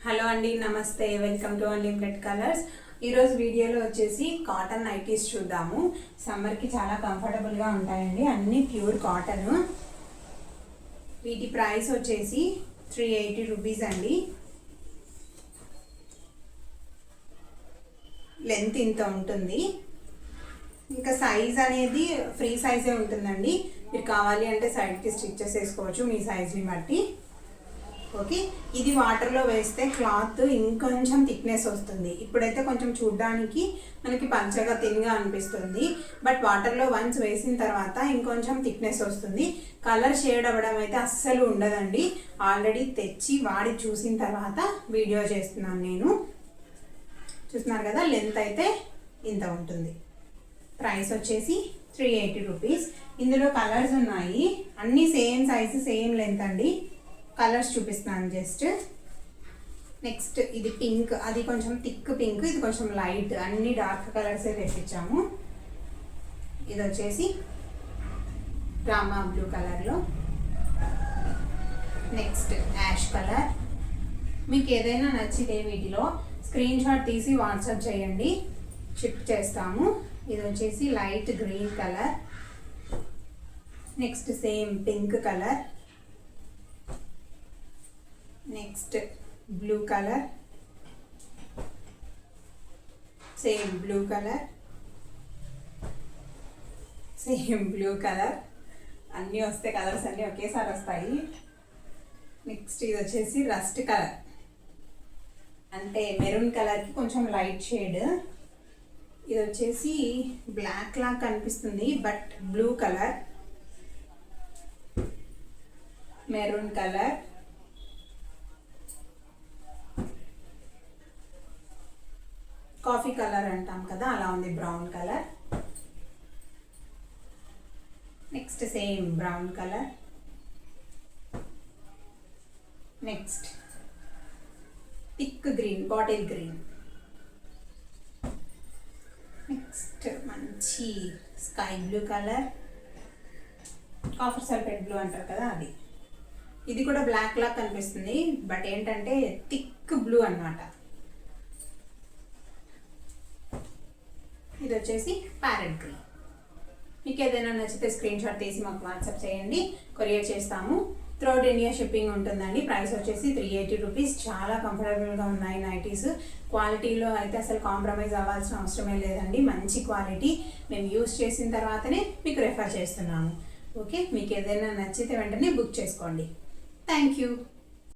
Hello అండి, నమస్తే. Welcome to unlimited colours. ఈరోజు వీడియోలో వచ్చేసి కాటన్ నైటీస్ చూద్దాము. సమ్మర్కి చాలా కంఫర్టబుల్గా ఉంటాయండి. అన్నీ ప్యూర్ కాటన్. వీటి ప్రైస్ వచ్చేసి 380 రూపీస్ అండి. లెంత్ ఇంత ఉంటుంది. ఇంకా సైజ్ అనేది ఫ్రీ సైజే ఉంటుందండి. మీరు కావాలి అంటే సైడ్కి స్టిచ్ చేసేసుకోవచ్చు మీ సైజ్ని బట్టి. ఓకే, ఇది వాటర్లో వేస్తే క్లాత్ ఇంకొంచెం థిక్నెస్ వస్తుంది. ఇప్పుడైతే కొంచెం చూడడానికి మనకి పంచగా థిన్గా అనిపిస్తుంది, బట్ వాటర్లో వన్స్ వేసిన తర్వాత ఇంకొంచెం థిక్నెస్ వస్తుంది. కలర్ షేడ్ అవ్వడం అయితే అస్సలు ఉండదండి. ఆల్రెడీ తెచ్చి వాడి చూసిన తర్వాత వీడియో చేస్తున్నాను నేను. చూస్తున్నారు కదా, లెంత్ అయితే ఇంత ఉంటుంది. ప్రైస్ వచ్చేసి 380 రూపీస్. ఇందులో కలర్స్ ఉన్నాయి, అన్నీ సేమ్ సైజు సేమ్ లెంత్ అండి. కలర్స్ చూపిస్తున్నాను జస్ట్. నెక్స్ట్ ఇది పింక్, అది కొంచెం థిక్ పింక్, ఇది కొంచెం లైట్. అన్ని డార్క్ కలర్సే తెప్పించాము. ఇది వచ్చేసి రామా బ్లూ కలర్లో. Next ash colour. మీకు ఏదైనా నచ్చితే వీటిలో స్క్రీన్ షాట్ తీసి వాట్సాప్ చేయండి, షిప్ చేస్తాము. ఇది వచ్చేసి light green colour. Next same pink colour. Next blue colour, same blue colour, same blue colour. అన్నీ వస్తే కలర్స్ అన్నీ ఒకేసారి వస్తాయి. నెక్స్ట్ ఇది వచ్చేసి రస్ట్ కలర్, అంటే మెరూన్ కలర్కి కొంచెం లైట్ షేడ్. ఇది వచ్చేసి బ్లాక్ లాగా కనిపిస్తుంది, but blue colour, maroon colour, coffee colour అంటాం కదా, అలా ఉంది brown colour. Next same brown colour. Next thick green, bottle green. Next మంచి sky blue colour, copper sulphate blue అంటారు కదా అది. ఇది కూడా బ్లాక్ లాగా కనిపిస్తుంది, బట్ ఏంటంటే థిక్ బ్లూ అన్నమాట. ఇది వచ్చేసి ప్యారెట్ గ్రీన్. మీకు ఏదైనా నచ్చితే స్క్రీన్ షాట్ తీసి మాకు వాట్సాప్ చేయండి, కొరియర్ చేస్తాము. త్రూఅవుట్ ఇండియా షిప్పింగ్ ఉంటుందండి. ప్రైస్ వచ్చేసి 380 రూపీస్. చాలా కంఫర్టబుల్గా ఉన్నాయి నైటీస్. క్వాలిటీలో అయితే అసలు కాంప్రమైజ్ అవ్వాల్సిన అవసరమే లేదండి. మంచి క్వాలిటీ. మేము యూస్ చేసిన తర్వాతనే మీకు రెఫర్ చేస్తున్నాము. ఓకే, మీకు ఏదైనా నచ్చితే వెంటనే బుక్ చేసుకోండి. Thank you.